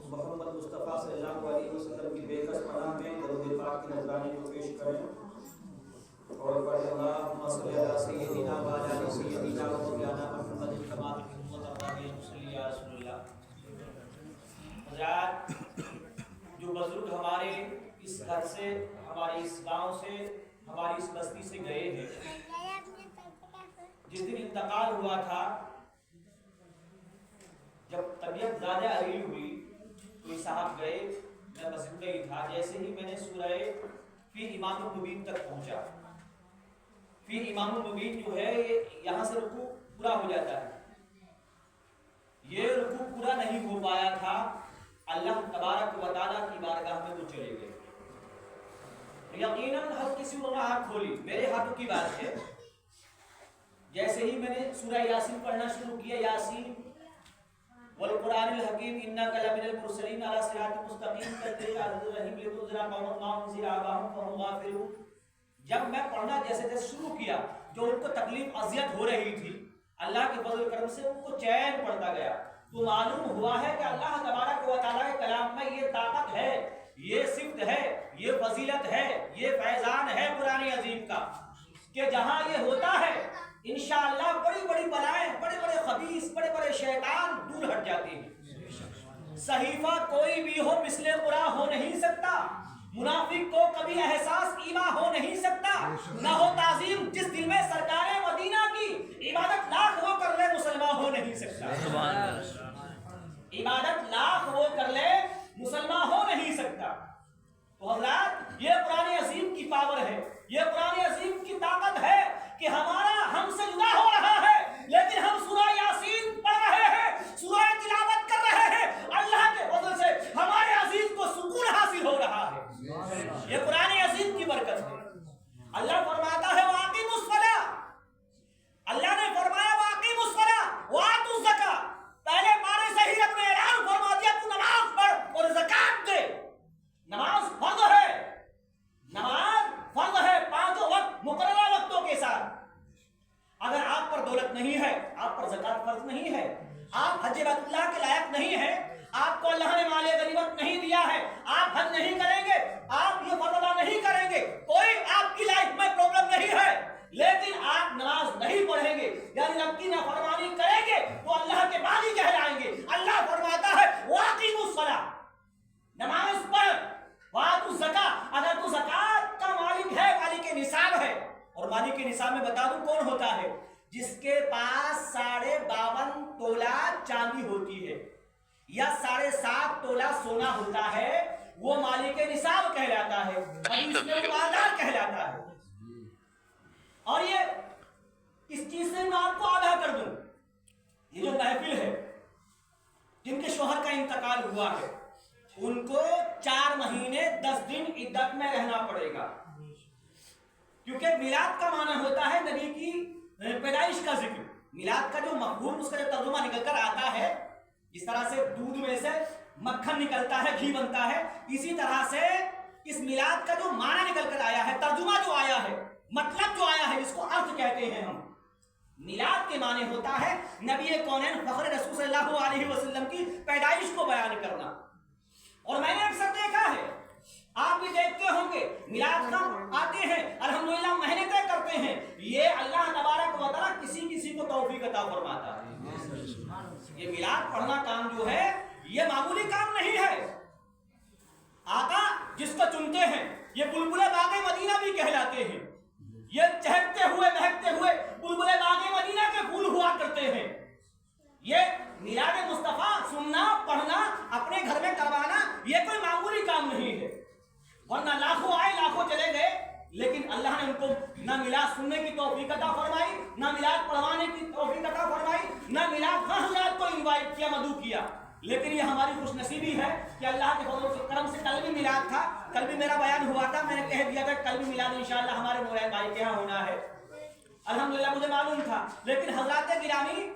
محمد مصطفیٰ صلی اللہ علیہ وسلم کی بے کس پناہ میں درود پاک کی نذرانی کو پیش کریں اور پڑھیں اللہم صلی علی سیدنا و علی سیدنا و مولانا محمد کما تحب وترضى صلی علی رسول اللہ۔ حضرات، جو بزرگ ہمارے اس گھر سے، ہمارے اس گاؤں سے، ہماری اس بستی سے گئے ہیں، جس دن انتقال ہوا تھا، جب طبیعت زیادہ عریض ہوئی تو یہ صاحب گئے، میں مسجد میں ہی تھا، جیسے ہی میں نے سورہ فی امام المبین تک پہنچا۔ فی امام المبین جو ہے یہاں سے رکوع پورا ہو جاتا ہے، یہ رکوع پورا نہیں ہو پایا تھا، اللہ تبارک و تعالیٰ کی بارگاہ میں وہ چلے گئے۔ یقیناً ہر کسی نے آنکھ کھولی، میرے ہاتھوں کی بات ہے، جیسے ہی میں نے سورہ یاسین پڑھنا شروع کیا، یاسین والقرآن الحکیم انک لمن المرسلین علی صراط مستقیم کہتے عزیز الرحیم لتنذر قوما ما انذر آباؤہم فہم غافلون۔ جب میں پڑھنا جیسے شروع کیا، جو ان کو تکلیف اذیت ہو رہی تھی، اللہ کے فضل کرم سے ان کو چین پڑتا گیا، تو معلوم ہوا ہے کہ اللہ تبارک و تعالیٰ کے کلام میں یہ طاقت ہے، یہ صفت ہے، یہ فضیلت ہے، یہ فیضان ہے قرآن عظیم کا، کہ جہاں یہ ہوتا ہے انشاءاللہ بڑی بڑی بلائیں، بڑے بڑے خبیث، بڑے بڑے شیطان دور ہٹ جاتے ہیں۔ صحیفہ کوئی بھی ہو مثل قرآن ہو نہیں سکتا، منافق کو کبھی احساس ایمان ہو نہیں سکتا، نہ ہو تعظیم جس دل میں سرکار مدینہ کی، عبادت لاکھ وہ کر لے مسلمان ہو نہیں سکتا، عبادت لاکھ وہ کر لے مسلمان ہو نہیں سکتا۔ تو حضرات، یہ قرآن عظیم کی پاور ہے، یہ قرآن عظیم کی طاقت ہے کہ ہمارا ہم سے جدا ہو رہا ہے، لیکن ہم سورہ یاسین پڑھ رہے ہیں، سورہ تلاوت کر رہے ہیں، اللہ کے فضل سے ہمارے عزیز کو سکون حاصل ہو رہا ہے، یہ قرآن عظیم کی برکت ہے۔ اللہ فرماتا ہے وَأَقِیمُوا الصَّلَاةَ، اللہ نے فرمایا وَأَقِیمُوا الصَّلَاةَ وَآتُوا الزَّکَاةَ، پہلے پارے سے ہی رب نے اعلان فرما دیا تو نماز پڑھ اور زکات دے۔ نماز فرض ہے، نماز فرض ہے، پانچوں وقت مقررہ وقتوں کے ساتھ۔ اگر آپ پر دولت نہیں ہے، آپ پر زکات فرض نہیں ہے، آپ حج بیت اللہ کے لائق نہیں ہیں، آپ کو اللہ نے مال غنیمت نہیں دیا ہے، آپ حج نہیں کریں گے، آپ یہ فرض ادا نہیں کریں گے، کوئی آپ کی لائف میں پرابلم نہیں ہے، لیکن آپ نماز نہیں پڑھیں گے، یعنی رب کی نافرمانی کریں گے تو اللہ کے باغی کہلائیں گے۔ اللہ فرماتا ہے وَأَقِیمُوا الصَّلَاةَ، نماز پڑھ، وَآتُوا الزَّکَاةَ، اگر تو زکات کا مالک ہے، مالک نصاب ہے، اور مالک نصاب میں بتا دوں کون ہوتا ہے؟ جس کے پاس 52.5 تولہ چاندی ہوتی ہے یا 7.5 تولہ سونا ہوتا ہے، وہ مالک نصاب کہلاتا ہے، حدیث میں وہ مالدار کہلاتا ہے۔ اور یہ اس چیز سے میں آپ کو آگاہ کر دوں، یہ جو محفل ہے، جن کے شوہر کا انتقال ہوا ہے، ان کو 4 مہینے 10 دن عدت میں رہنا پڑے گا، کیونکہ میلاد کا معنی ہوتا ہے نبی کی پیدائش کا ذکر۔ میلاد کا جو مفہوم، اس کا جو ترجمہ نکل کر آتا ہے، جس طرح سے دودھ میں سے مکھن نکلتا ہے، گھی بنتا ہے، اسی طرح سے اس میلاد کا جو معنی نکل کر آیا ہے، ترجمہ جو آیا ہے، مطلب جو آیا ہے، جس کو ارتھ کہتے ہیں ہم، میلاد کے معنی ہوتا ہے نبی کونین فخر رسول صلی اللہ علیہ وسلم کی پیدائش کو بیان کرنا۔ اور میں نے اکثر دیکھا ہے، آپ بھی دیکھتے ہوں گے، میلاد کا آتے ہیں، الحمدللہ محنتیں کرتے ہیں، یہ اللہ تبارک و تعالیٰ کسی کو توفیق عطا فرماتا ہے۔ یہ میلاد پڑھنا کام جو ہے، یہ معمولی کام نہیں ہے۔ آقا جس کو چنتے ہیں، یہ بلبل باغ مدینہ بھی کہلاتے ہیں، یہ چہکتے ہوئے مہکتے ہوئے بلبل باغ مدینہ کے پھول ہوا کرتے ہیں۔ یہ میلاد مصطفیٰ سننا، پڑھنا، اپنے گھر میں کروانا، یہ کوئی معمولی کام نہیں ہے، ورنہ لاکھوں آئے لاکھوں چلے گئے، لیکن اللہ نے ان کو نہ میلاد سننے کی توفیق عطا فرمائی، نہ میلاد پڑھوانے کی توفیق عطا فرمائی، نہ میلاد حضرات کو انوائٹ کیا، مدعو کیا۔ لیکن یہ ہماری خوش نصیبی ہے کہ اللہ کے فضل و کرم سے کل بھی میلاد تھا، کل بھی میرا بیان ہوا تھا، میں نے کہہ دیا تھا کل بھی میلاد انشاءاللہ ہمارے مولانا بھائی کے یہاں ہونا ہے، الحمدللہ مجھے معلوم تھا، لیکن حضرات گرامی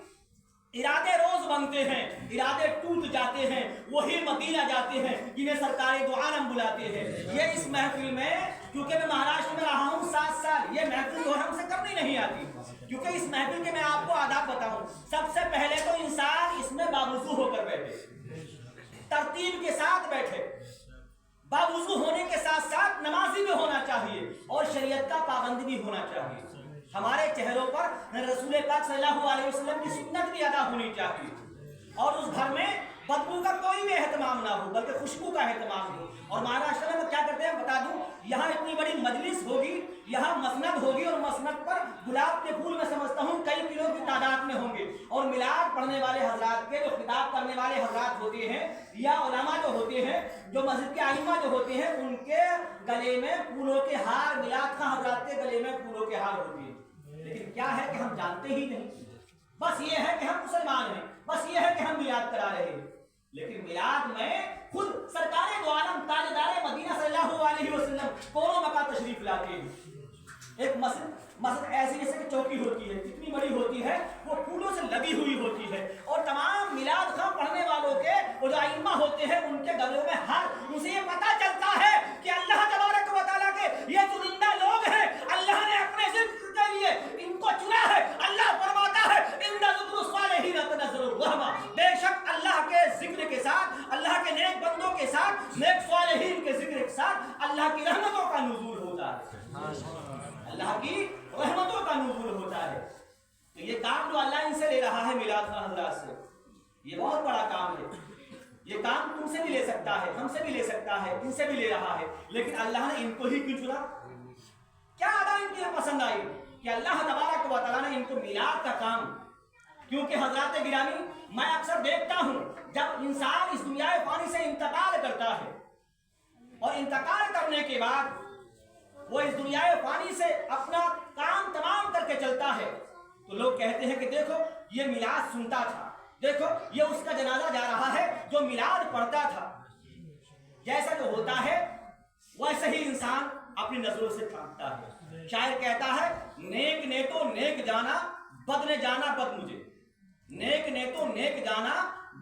ارادے روز بنتے ہیں، ارادے ٹوٹ جاتے ہیں، وہی مدینہ جاتے ہیں جنہیں سرکار دو عالم بلاتے ہیں۔ یہ اس محفل میں، کیونکہ میں مہاراشٹر میں رہا ہوں 7 سال، یہ محفل جو ہم سے کرنی نہیں آتی، کیونکہ اس محفل کے میں آپ کو آداب بتاؤں، سب سے پہلے تو انسان اس میں तरतीब के साथ बैठे, बावुजू होने के साथ साथ नमाजी भी होना चाहिए और शरीयत का पाबंद भी होना चाहिए। हमारे चेहरों पर रसूल पाक सल्लल्लाहु अलैहि वसल्लम की सुन्नत भी अदा होनी चाहिए और उस घर में बदबू का कोई भी एहतमाम ना हो बल्कि खुशबू का एहतमाम हो। और महाराष्ट्र में क्या करते हैं बता दूं, यहाँ इतनी बड़ी मजलिस होगी, यहाँ मसनद होगी और मसनद पर गुलाब के फूल में समझता हूँ कई किलो की तादाद में होंगे और मिलाद पढ़ने वाले हजरात के जो खिताब करने वाले हजरात होते हैं या उलमा जो होते हैं, जो मस्जिद के आइम्मा जो होते हैं, उनके गले में फूलों के हार, मिलाद का हजरात के गले में फूलों के हार होते हैं। लेकिन क्या है कि हम जानते ही नहीं, बस ये है कि हम मुसलमान हैं, बस ये है कि हम मिलाद करा रहे हैं। लेकिन मिलाद में खुद सरकारे दो आलम ताजदारे मदीना सल्लल्लाहु अलैहि वसल्लम कोनो मका तशरीफ लाते हैं। एक मस्जिद ऐसी जैसे कि चौकी होती है, कितनी बड़ी होती है, वो फूलों से लगी हुई होती है और तमाम मिलाद खां पढ़ने वालों के वो जो आइम्मा होते हैं उनके गलों में हार, उसे ये पता चलता है कि अल्लाह तबारक व तआला के ये चुनिंदा लोग हैं, अल्लाह ने अपने जिक्र के लिए इनको चुना है। अल्लाह फरमाता है इन्ना ज़िक्रुस सालिहीन तनज़्ज़लुर रहमा, बेशक अल्लाह के जिक्र के साथ, अल्लाह के नेक बंदों के साथ, नेक सालिहीन के जिक्र के साथ अल्लाह की रहमतों का नुज़ूल होता है, अल्लाह की रहमतों का नुज़ूल होता है। तो ये काम जो अल्लाह इनसे ले रहा है मिलाद का हजरात से, ये बहुत बड़ा काम है। ये काम तुमसे भी ले सकता है, हमसे भी ले सकता है, इनसे भी ले रहा है, लेकिन अल्लाह ने इनको ही क्यों चुना? क्या अदा इनकी पसंद आई कि अल्लाह तबारक व तआला ने इनको मिलाद का काम, क्योंकि हजरात गिरामी मैं अक्सर देखता हूँ जब इंसान इस दुनिया फानी से इंतकाल करता है और इंतकाल करने के बाद वो इस दुनिया फानी से अपना काम तमाम करके चलता है, तो लोग कहते हैं कि देखो ये मिलाद सुनता था, देखो ये उसका जनाजा जा रहा है जो मिलाद पढ़ता था। जैसा जो होता है वैसे ही इंसान अपनी नजरों से थामता है। शायर कहता है नेक ने तो नेक जाना, बद ने जाना बद मुझे, नेक ने तो नेक जाना,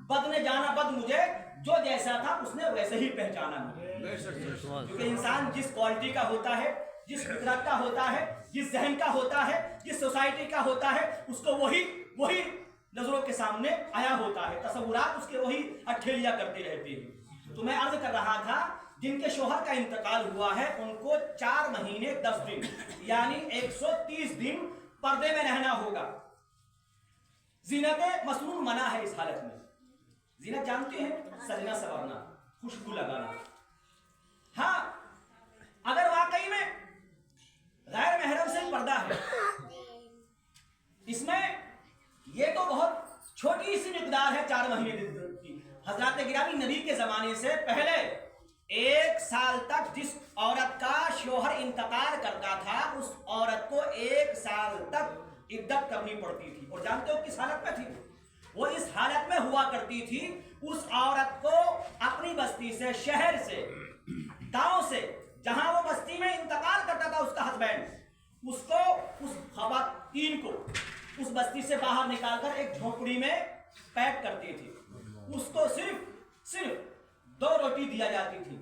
बद ने जाना बद मुझे, जो जैसा था उसने वैसे ही पहचाना मुझे। क्योंकि इंसान जिस क्वालिटी का होता है, जिस फितरत का होता है, जिस जहन का होता है, जिस सोसाइटी का होता है, उसको वही नजरों के सामने आया होता है, तसव्वुरात उसके वही अठेलिया करते रहते हैं। तो मैं अर्ज कर रहा था जिनके शोहर का इंतकाल हुआ है उनको 4 महीने 10 दिन यानी 130 दिन पर्दे में रहना होगा। ज़ीनत मसनून मना है इस हालत में। ज़ीनत जानते हैं, सजना सवरना, खुशबू लगाना। हाँ, अगर वाकई में गैर महरम से पर्दा है, इसमें ये तो बहुत छोटी सी मिकदार है 4 महीने की। हजरत गिरामी नबी के जमाने से पहले 1 साल तक जिस औरत का शोहर इंतकाल करता था उस औरत को 1 साल तक इद्दत करनी पड़ती थी। और जानते हो किस हालत में थी वो? इस हालत में हुआ करती थी उस औरत को अपनी बस्ती से, शहर से, गांव से, जहां वो बस्ती में इंतकाल करता था उसका हस्बैंड, उसको, उस खवातीन को उस बस्ती से बाहर निकालकर एक झोपड़ी में पैक करती थी। उसको सिर्फ 2 रोटी दिया जाती थी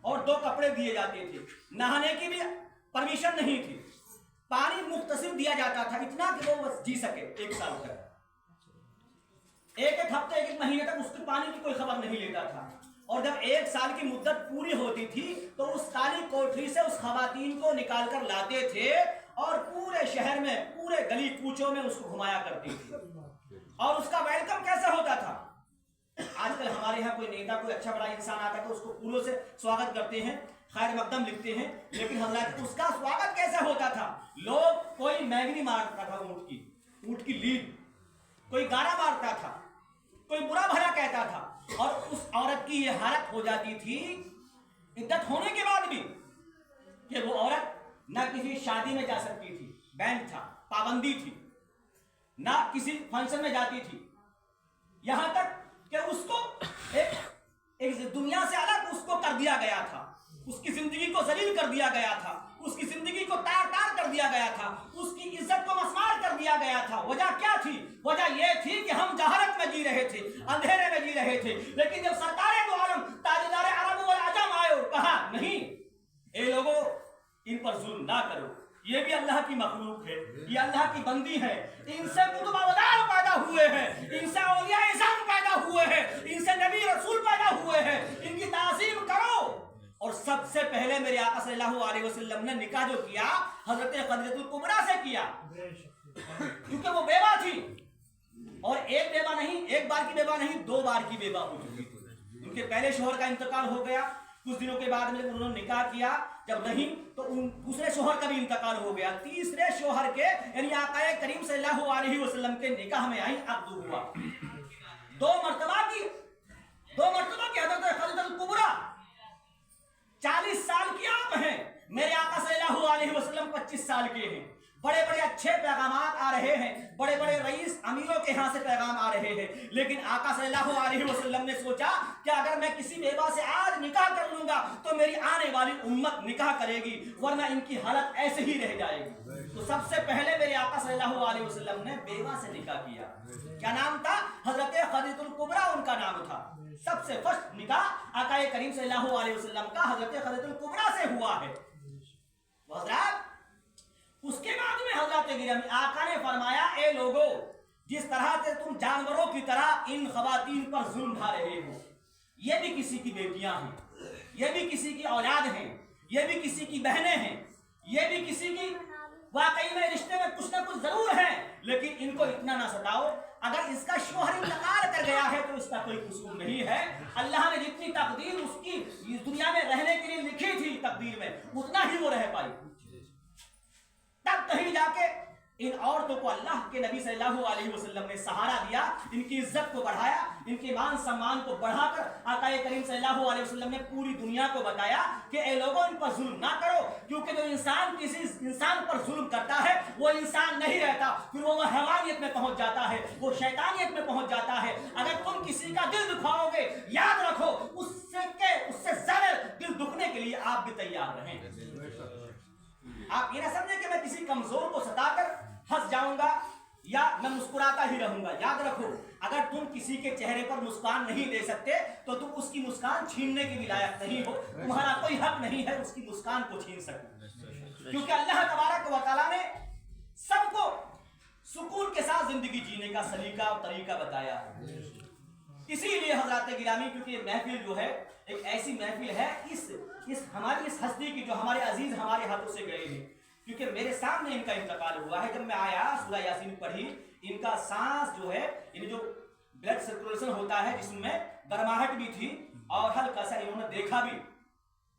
और 2 कपड़े दिए जाते थे। नहाने की भी परमिशन नहीं थी। पानी मुख्तसिर दिया जाता था, इतना कि वो बस जी सके 1 साल तक। एक हफ्ते, 1 महीने तक उसके पानी की कोई खबर नहीं लेता था। और जब 1 साल की मुद्दत पूरी होती थी तो उस काली कोठरी से उस खवातीन को निकाल कर लाते थे और पूरे शहर में, पूरे गली कूचों में उसको घुमाया करती थी। और उसका वेलकम कैसे होता था? आजकल हमारे यहाँ कोई नेता, कोई अच्छा बड़ा इंसान आता है तो उसको फूलों से स्वागत करते हैं, खैर मकदम लिखते हैं, लेकिन हजरत उसका स्वागत कैसे होता था? लोग, कोई मैगनी मारता था ऊंट की लीड, कोई गाना मारता था, कोई बुरा भला कहता था। और उस औरत की ये हालत हो जाती थी इद्दत होने के बाद भी कि वो औरत ना किसी शादी में जा सकती थी, बैंड था, पाबंदी थी, ना किसी फंक्शन में जाती थी, यहां तक कि उसको एक दुनिया से अलग उसको कर दिया गया था, उसकी जिंदगी को जलील कर दिया गया था, उसकी जिंदगी को तार तार कर दिया गया था, उसकी इज्जत को मस्मार कर दिया गया था। वजह क्या थी? वजह यह थी कि हम जहालत में जी रहे थे, अंधेरे में जी रहे थे। लेकिन जब सरकारे दो आलम ताजदारे अरब वल अजम आए और कहा नहीं, ए लोगों, इन पर जुल्म ना करो, ये भी अल्लाह की मखलूक है, ये अल्लाह की बंदी है, इनसे कुतुब अवतार पैदा हुए हैं, इनसे औलिया इज़ाम पैदा हुए हैं, इनसे नबी रसूल पैदा पहले मेरे आका सल्लल्लाहु अलैहि वसल्लम ने निकाह जो किया हजरत खदीजतुल कुबरा से किया, क्योंकि वो बेवा थी और एक बेवा नहीं, एक बार की बेवा नहीं, 2 बार की बेवा हो चुकी थी। उनके पहले शोहर का इंतकाल हो गया, कुछ दिनों के बाद में उन्होंने निकाह किया, जब नहीं तो उन दूसरे शोहर का भी इंतकाल हो गया, तीसरे शोहर के यानी आका करीम सल्लल्लाहु अलैहि वसल्लम के निकाह में आई अब्दू हुआ। 2 मर्तबा की हजरत खदीजतुल कुबरा 40 साल की आप हैं, मेरे आका सल्लल्लाहु अलैहि वसल्लम 25 साल के हैं। बड़े बड़े अच्छे पैगाम आ रहे हैं, बड़े बड़े रईस अमीरों के यहाँ से पैगाम आ रहे हैं, लेकिन आका सल्लल्लाहु अलैहि वसल्लम ने सोचा कि अगर मैं किसी बेवा से आज निकाह कर लूंगा तो मेरी आने वाली उम्मत निकाह करेगी, वरना इनकी हालत ऐसे ही रह जाएगी। तो सबसे पहले मेरे आका सल्लल्लाहु अलैहि वसल्लम ने बेवा से निकाह किया। क्या नाम था? हजरत खदीजतुल कुबरा उनका नाम था। सबसे फर्स्ट निकाह आका करीम सल्लल्लाहु अलैहि वसल्लम का हजरत खदीजतुल कुबरा से हुआ है। हजरत उसके बाद में हजरत गिरामी आका ने फरमाया, ए लोगों, जिस तरह से तुम जानवरों की तरह इन खवातीन पर जुल्म ढा रहे हो, ये भी किसी की बेटियां हैं, ये भी किसी की औलाद हैं, ये भी किसी की बहनें हैं, ये भी किसी की वाकई में रिश्ते में कुछ ना कुछ जरूर है, लेकिन इनको इतना ना सताओ। अगर इसका शोहर इंतकाल कर गया है तो इसका कोई कसूर नहीं है। अल्लाह ने जितनी तकदीर उसकी इस दुनिया में रहने के लिए लिखी थी तकदीर में, उतना ही वो रह पाई। तब कहीं जाके इन औरतों को अल्लाह के नबी सल्लल्लाहु अलैहि वसल्लम ने सहारा दिया, इनकी इज्जत को बढ़ाया, इनके मान सम्मान को बढ़ाकर आका करीम सल्लल्लाहु अलैहि वसल्लम ने पूरी दुनिया को बताया कि ए लोगों, इन पर जुल्म ना करो, क्योंकि जो इंसान किसी इंसान पर जुल्म करता है वो इंसान नहीं रहता, फिर वो हैवानियत में पहुंच जाता है, वो शैतानियत में पहुंच जाता है। अगर तुम किसी का दिल दुखाओगे, याद रखो उससे ज्यादा दिल दुखने के लिए आप भी तैयार रहें। आप ये ना समझे कि मैं किसी कमजोर को सताकर हंस जाऊंगा या मैं मुस्कुराता ही रहूंगा। याद रखो, अगर तुम किसी के चेहरे पर मुस्कान नहीं दे सकते तो तुम उसकी मुस्कान छीनने के भी लायक नहीं हो, तुम्हारा कोई हक नहीं है उसकी मुस्कान को छीन सको, क्योंकि अल्लाह तबारक व तआला ने सबको सुकून के साथ जिंदगी जीने का सलीका और तरीका बताया है। इसीलिए हजरत गिरामी, क्योंकि ये महफिल जो है एक ऐसी महफिल है, इस हमारी इस हस्ती की जो हमारे अजीज हमारे हाथों से गए हैं, क्योंकि मेरे सामने इनका इंतकाल हुआ है। जब मैं आया सूरह यासीन पढ़ी, इनका सांस जो है, इन जो ब्लड सर्कुलेशन होता है जिसमें गर्माहट भी थी और हल्का सा इन्होंने देखा भी,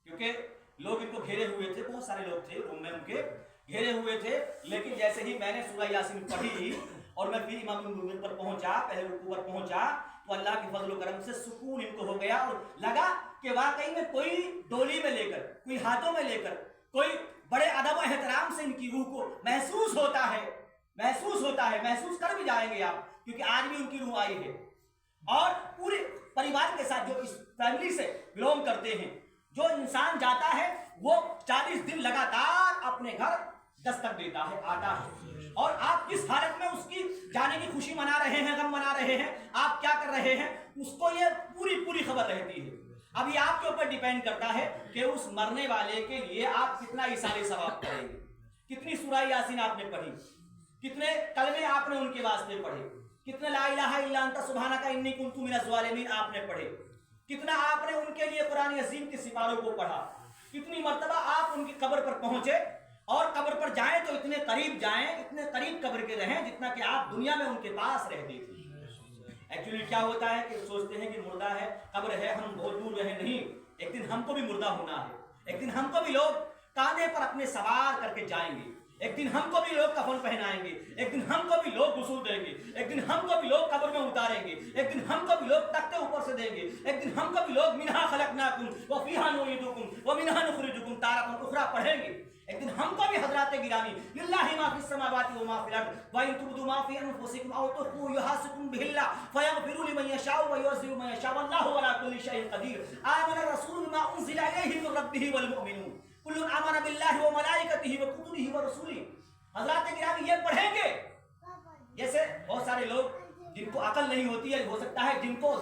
क्योंकि लोग इनको घेरे हुए थे, बहुत सारे लोग थे रूम में उनके घेरे हुए थे। लेकिन जैसे ही मैंने सूरह यासीन पढ़ी और मैं फिर इमाम पर पहुंचा, पहले रुकू पर पहुंचा, तो अल्लाह के फजल करम से सुकून इनको हो गया और लगा कि वाकई में कोई डोली में लेकर, कोई हाथों में लेकर, कोई बड़े अदब और एहतराम से इनकी रूह को महसूस होता है, महसूस कर भी जाएंगे आप, क्योंकि आज भी उनकी रूह आई है। और पूरे परिवार के साथ जो इस फैमिली से बिलोंग करते हैं, जो इंसान जाता है वो 40 दिन लगातार अपने घर दस्तक देता है, आता है, और आप किस हालत में उसकी जाने की खुशी मना रहे हैं, गम मना रहे हैं, आप क्या कर रहे हैं, उसको ये पूरी खबर रहती है। अब ये आपके ऊपर डिपेंड करता है कि उस मरने वाले के लिए आप कितना इशारे सवाब करेंगे, कितनी सूरह यासीन आपने पढ़ी, कितने कलमे आपने उनके वास्ते पढ़े, कितने ला इलाहा इल्ला अंता सुब्हानका इन्नी कुन्तु मिनज़ ज़ालिमीन आपने पढ़े, कितना आपने उनके लिए कुरान अज़ीम के सिपारों को पढ़ा, कितनी मर्तबा आप उनकी कब्र पर पहुंचे, और कब्र पर जाएं तो इतने करीब जाएं, इतने करीब कब्र के रहें जितना कि आप दुनिया में उनके पास रहती थी। एक्चुअली क्या होता है कि सोचते हैं कि मुर्दा है, कब्र है, हम बहुत दूर रहे, नहीं, एक दिन हमको भी मुर्दा होना है, एक दिन हमको भी लोग कांधे पर अपने सवार करके जाएंगे, एक दिन हमको भी लोग कफन पहनाएंगे, एक दिन हमको भी लोग गुस्ल देंगे, एक दिन हमको भी लोग कब्र में उतारेंगे, एक दिन हमको भी लोग तख्ते ऊपर से देंगे, एक दिन हमको भी लोग मिन्हा खलकनाकुम व फीहा नुईदुकुम व मिन्हा नुखरिजुकुम तारतन उखरा पढ़ेंगे। एक दिन हमको भी हजरत गिरामी लिल्लाहि मा फिस समावाति व मा फिल अर्द व इन तुबदू मा फी अनफुसिकुम अव तुखफू युहासिबुकुम बिहिल्लाह फयगफिरु लिमन यशाउ व युअज़्ज़िबु मन यशाउ वल्लाहु अला कुल्लि शैइन क़दीर। आमन रसूलु बिमा उनज़िला इलैहि मिन रब्बिहि वल मुमिनून कुल्लुन आमन बिल्लाहि व मलाइकतिहि व कुतुबिहि व रसूलिहि। हजरत गिरामी ये पढ़ेंगे। जैसे बहुत सारे लोग जिनको अकल नहीं होती है, हो सकता है जिनको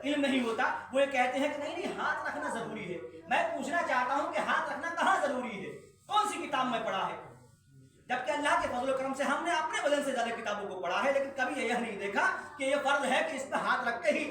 इल्म नहीं होता, वो ये कहते हैं कि नहीं हाथ रखना जरूरी है। मैं पूछना चाहता हूं कि हाथ रखना कहाँ जरूरी है, कौन सी किताब में पढ़ा है? जबकि अल्लाह के फजल करम से हमने अपने बदन से ज्यादा किताबों को पढ़ा है, लेकिन कभी यह नहीं देखा कि यह फर्ज है कि इस पर हाथ रख के ही